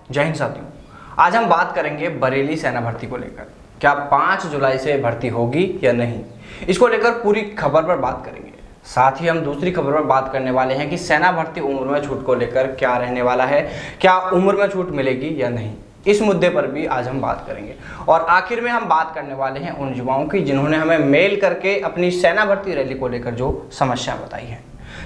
जय हिंद साथियों, आज हम बात करेंगे बरेली सेना भर्ती को लेकर। क्या 5 जुलाई से भर्ती होगी या नहीं, इसको लेकर पूरी खबर पर बात करेंगे। साथ ही हम दूसरी खबर पर बात करने वाले हैं कि सेना भर्ती उम्र में छूट को लेकर क्या रहने वाला है, क्या उम्र में छूट मिलेगी या नहीं, इस मुद्दे पर भी आज हम बात करेंगे। और आखिर में हम बात करने वाले हैं उन युवाओं की जिन्होंने हमें मेल करके अपनी सेना भर्ती रैली को लेकर जो समस्या बताई है।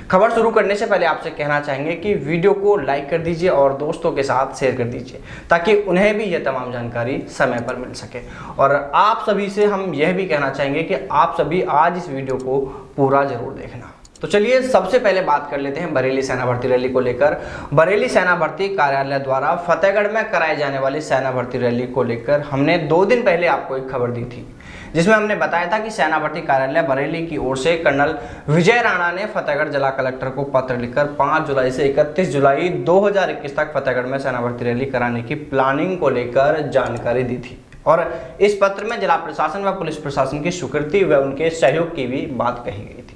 खबर शुरू करने से पहले आपसे कहना चाहेंगे कि वीडियो को लाइक कर दीजिए और दोस्तों के साथ शेयर कर दीजिए ताकि उन्हें भी यह तमाम जानकारी समय पर मिल सके। और आप सभी से हम यह भी कहना चाहेंगे कि आप सभी आज इस वीडियो को पूरा जरूर देखना। तो चलिए सबसे पहले बात कर लेते हैं बरेली सेना भर्ती रैली को लेकर। बरेली सेना भर्ती कार्यालय द्वारा फतेहगढ़ में कराई जाने वाली सेना भर्ती रैली को लेकर हमने 2 दिन पहले आपको एक खबर दी थी, जिसमें हमने बताया था कि सेना भर्ती कार्यालय बरेली की ओर से कर्नल विजय राणा ने फतेहगढ़ जिला कलेक्टर को पत्र लिखकर 5 जुलाई से 31 जुलाई 2021 तक फतेहगढ़ में सेना भर्ती रैली कराने की प्लानिंग को लेकर जानकारी दी थी। और इस पत्र में जिला प्रशासन व पुलिस प्रशासन की स्वीकृति व उनके सहयोग की भी बात कही गई थी।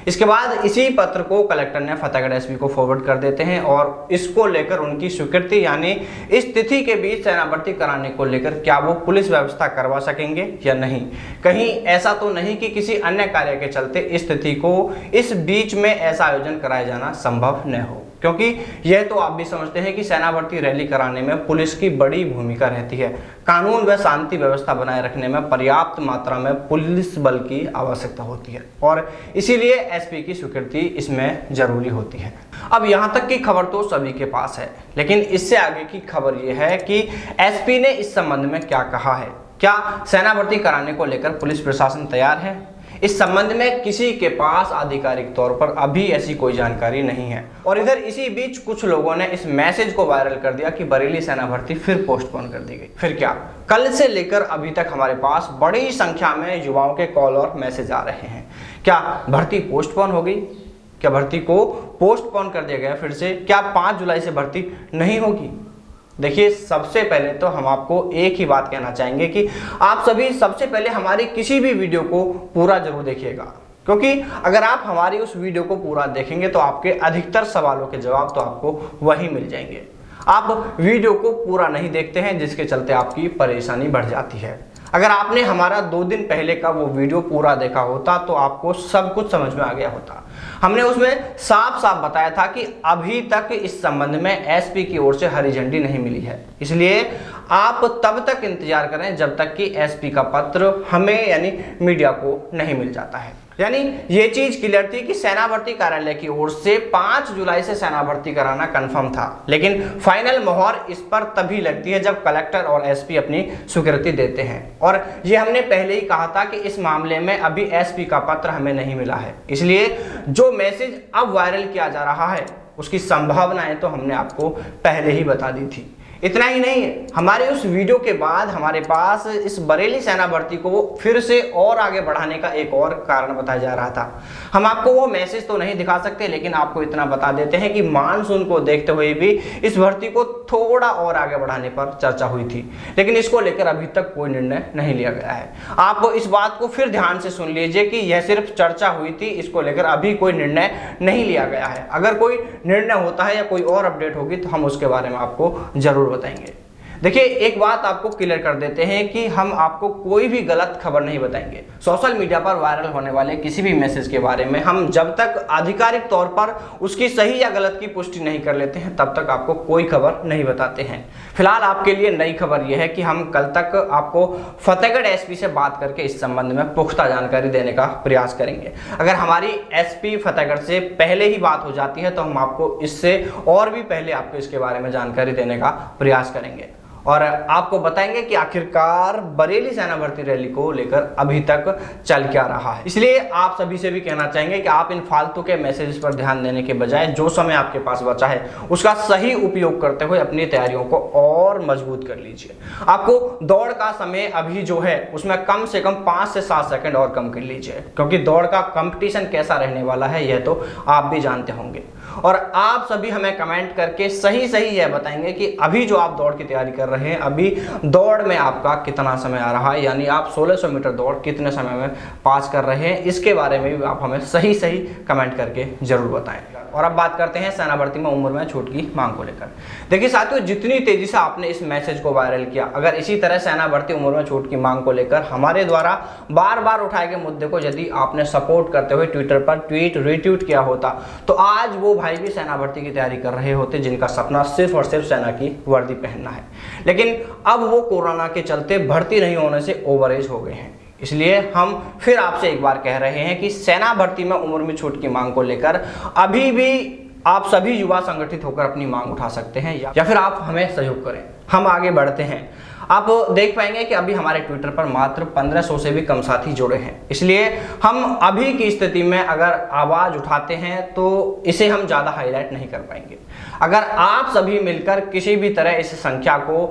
इसके बाद इसी पत्र को कलेक्टर ने फतेहगढ़ एसपी को फॉरवर्ड कर देते हैं और इसको लेकर उनकी स्वीकृति यानी इस तिथि के बीच सेना भर्ती कराने को लेकर क्या वो पुलिस व्यवस्था करवा सकेंगे या नहीं। कहीं ऐसा तो नहीं कि किसी अन्य कार्य के चलते इस तिथि को इस बीच में ऐसा आयोजन कराया जाना संभव न हो, क्योंकि यह तो आप भी समझते हैं कि सेना भर्ती रैली कराने में पुलिस की बड़ी भूमिका रहती है। कानून व शांति व्यवस्था बनाए रखने में पर्याप्त मात्रा में पुलिस बल की आवश्यकता होती है और इसीलिए एसपी की स्वीकृति इसमें जरूरी होती है। अब यहाँ तक की खबर तो सभी के पास है, लेकिन इससे आगे की खबर यह है कि एसपी ने इस संबंध में क्या कहा है। क्या सेना भर्ती कराने को लेकर पुलिस प्रशासन तैयार है? इस संबंध में किसी के पास आधिकारिक तौर पर अभी ऐसी कोई जानकारी नहीं है। और इधर इसी बीच कुछ लोगों ने इस मैसेज को वायरल कर दिया कि बरेली सेना भर्ती फिर पोस्टपोन कर दी गई। फिर क्या? कल से लेकर अभी तक हमारे पास बड़ी संख्या में युवाओं के कॉल और मैसेज आ रहे हैं। क्या भर्ती पोस्टपोन हो गई? क्या भर्ती को पोस्टपोन कर दिया गया फिर से? क्या 5 जुलाई से भर्ती नहीं होगी? देखिए, सबसे पहले तो हम आपको एक ही बात कहना चाहेंगे कि आप सभी सबसे पहले हमारी किसी भी वीडियो को पूरा जरूर देखिएगा, क्योंकि अगर आप हमारी उस वीडियो को पूरा देखेंगे तो आपके अधिकतर सवालों के जवाब तो आपको वही मिल जाएंगे। आप वीडियो को पूरा नहीं देखते हैं, जिसके चलते आपकी परेशानी बढ़ जाती है। अगर आपने हमारा 2 दिन पहले का वो वीडियो पूरा देखा होता तो आपको सब कुछ समझ में आ गया होता। हमने उसमें साफ साफ बताया था कि अभी तक इस संबंध में एसपी की ओर से हरी झंडी नहीं मिली है, इसलिए आप तब तक इंतजार करें जब तक कि एसपी का पत्र हमें यानी मीडिया को नहीं मिल जाता है। यानी ये चीज क्लियर थी कि सेना भर्ती कार्यालय की ओर से 5 जुलाई से सेना भर्ती कराना कंफर्म था, लेकिन फाइनल मोहर इस पर तभी लगती है जब कलेक्टर और एसपी अपनी स्वीकृति देते हैं। और ये हमने पहले ही कहा था कि इस मामले में अभी एसपी का पत्र हमें नहीं मिला है, इसलिए जो मैसेज अब वायरल किया जा रहा है उसकी संभावनाएं तो हमने आपको पहले ही बता दी थी। इतना ही नहीं है, हमारे उस वीडियो के बाद हमारे पास इस बरेली सेना भर्ती को फिर से और आगे बढ़ाने का एक और कारण बताया जा रहा था। हम आपको वो मैसेज तो नहीं दिखा सकते, लेकिन आपको इतना बता देते हैं कि मानसून को देखते हुए भी इस भर्ती को थोड़ा और आगे बढ़ाने पर चर्चा हुई थी, लेकिन इसको लेकर अभी तक कोई निर्णय नहीं लिया गया है। आप इस बात को फिर ध्यान से सुन लीजिए कि यह सिर्फ चर्चा हुई थी, इसको लेकर अभी कोई निर्णय नहीं लिया गया है। अगर कोई निर्णय होता है या कोई और अपडेट होगी तो हम उसके बारे में आपको जरूर बताएंगे। देखिए, एक बात आपको क्लियर कर देते हैं कि हम आपको कोई भी गलत खबर नहीं बताएंगे। सोशल मीडिया पर वायरल होने वाले किसी भी मैसेज के बारे में हम जब तक आधिकारिक तौर पर उसकी सही या गलत की पुष्टि नहीं कर लेते हैं तब तक आपको कोई खबर नहीं बताते हैं। फिलहाल आपके लिए नई खबर यह है कि हम कल तक आपको फतेहगढ़ एसपी से बात करके इस संबंध में पुख्ता जानकारी देने का प्रयास करेंगे। अगर हमारी एसपी फतेहगढ़ से पहले ही बात हो जाती है तो हम आपको इससे और भी पहले आपको इसके बारे में जानकारी देने का प्रयास करेंगे और आपको बताएंगे कि आखिरकार बरेली सेना भर्ती रैली को लेकर अभी तक चल क्या रहा है। इसलिए आप सभी से भी कहना चाहेंगे कि आप इन फालतू के मैसेजेस पर ध्यान देने के बजाय जो समय आपके पास बचा है उसका सही उपयोग करते हुए अपनी तैयारियों को और मजबूत कर लीजिए। आपको दौड़ का समय अभी जो है उसमें कम से कम 5 से 7 सेकंड और कम कर लीजिए, क्योंकि दौड़ का कंपटीशन कैसा रहने वाला है यह तो आप भी जानते होंगे। और आप सभी हमें कमेंट करके सही सही यह बताएंगे कि अभी जो आप दौड़ की तैयारी कर रहे हैं, अभी दौड़ में आपका कितना समय आ रहा है, यानी आप 1600 मीटर दौड़ कितने समय में पास कर रहे हैं, इसके बारे में भी आप हमें सही सही कमेंट करके जरूर बताएं। और अब बात करते हैं सेना भर्ती में उम्र में छूट की मांग को लेकर। देखिए साथियों, जितनी तेजी से आपने इस मैसेज को वायरल किया, अगर इसी तरह सेना भर्ती उम्र में छूट की मांग को लेकर हमारे द्वारा बार बार उठाए गए मुद्दे को यदि आपने सपोर्ट करते हुए ट्विटर पर ट्वीट रिट्वीट किया होता तो आज वो भाई भी सेना भर्ती की तैयारी कर रहे होते जिनका सपना सिर्फ और सिर्फ सेना की वर्दी पहनना है। लेकिन अब वो कोरोना के चलते भर्ती नहीं होने से ओवर एज हो गए हैं। इसलिए हम फिर आपसे एक बार कह रहे हैं कि सेना भर्ती में उम्र में छूट की मांग को लेकर अभी भी आप सभी युवा संगठित होकर अपनी मांग उठा सकते हैं या फिर आप हमें सहयोग करें। हम आगे बढ़ते हैं। आप देख पाएंगे कि अभी हमारे ट्विटर पर मात्र 1500 से भी कम साथी जुड़े हैं। इसलिए हम अभी की स्थिति में अगर आवाज उठाते हैं तो इसे हम ज़्यादा हाईलाइट नहीं कर पाएंगे। अगर आप सभी मिलकर किसी भी तरह इस संख्या को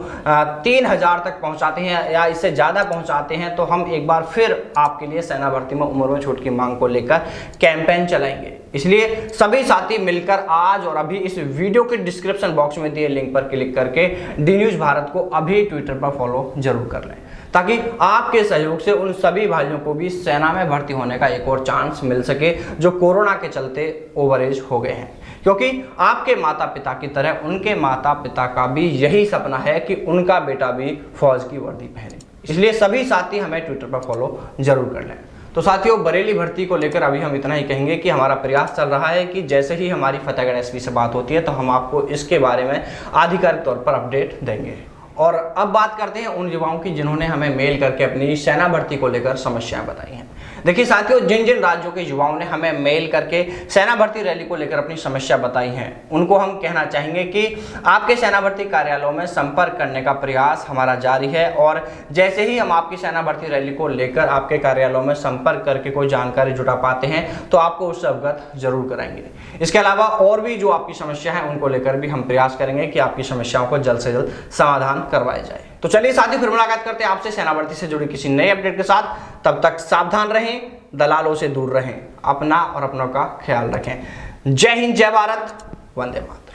3000 तक पहुंचाते हैं या इससे ज़्यादा पहुंचाते हैं तो हम एक बार फिर आपके लिए सेना भर्ती में उम्र में छूट की मांग को लेकर कैंपेन चलाएंगे। इसलिए सभी साथी मिलकर आज और अभी इस वीडियो के डिस्क्रिप्शन बॉक्स में दिए लिंक पर क्लिक करके डी न्यूज़ भारत को अभी ट्विटर पर फॉलो जरूर कर लें, ताकि आपके सहयोग से उन सभी भाइयों को भी सेना में भर्ती होने का एक और चांस मिल सके जो कोरोना के चलते ओवरेज हो गए हैं। क्योंकि आपके माता पिता की तरह उनके माता पिता का भी यही सपना है कि उनका बेटा भी फौज की वर्दी पहने। इसलिए सभी साथी हमें ट्विटर पर फॉलो जरूर कर लें। तो साथियों, बरेली भर्ती को लेकर अभी हम इतना ही कहेंगे कि हमारा प्रयास चल रहा है कि जैसे ही हमारी फतेहगढ़ एसपी से बात होती है तो हम आपको इसके बारे में आधिकारिक तौर पर अपडेट देंगे। और अब बात करते हैं उन युवाओं की जिन्होंने हमें मेल करके अपनी सेना भर्ती को लेकर समस्याएं बताई हैं। देखिए साथियों, जिन जिन राज्यों के युवाओं ने हमें मेल करके सेना भर्ती रैली को लेकर अपनी समस्या बताई हैं उनको हम कहना चाहेंगे कि आपके सेना भर्ती कार्यालयों में संपर्क करने का प्रयास हमारा जारी है और जैसे ही हम आपकी सेना भर्ती रैली को लेकर आपके कार्यालयों में संपर्क करके कोई जानकारी जुटा पाते हैं तो आपको उससे अवगत जरूर कराएंगे। इसके अलावा और भी जो आपकी समस्या है उनको लेकर भी हम प्रयास करेंगे कि आपकी समस्याओं को जल्द से जल्द समाधान करवाया जाए। तो चलिए साथियों, फिर मुलाकात करते हैं आपसे सेना भर्ती से जुड़ी किसी नए अपडेट के साथ। तब तक सावधान रहें, दलालों से दूर रहें, अपना और अपनों का ख्याल रखें। जय हिंद, जय भारत, वंदे मातरम।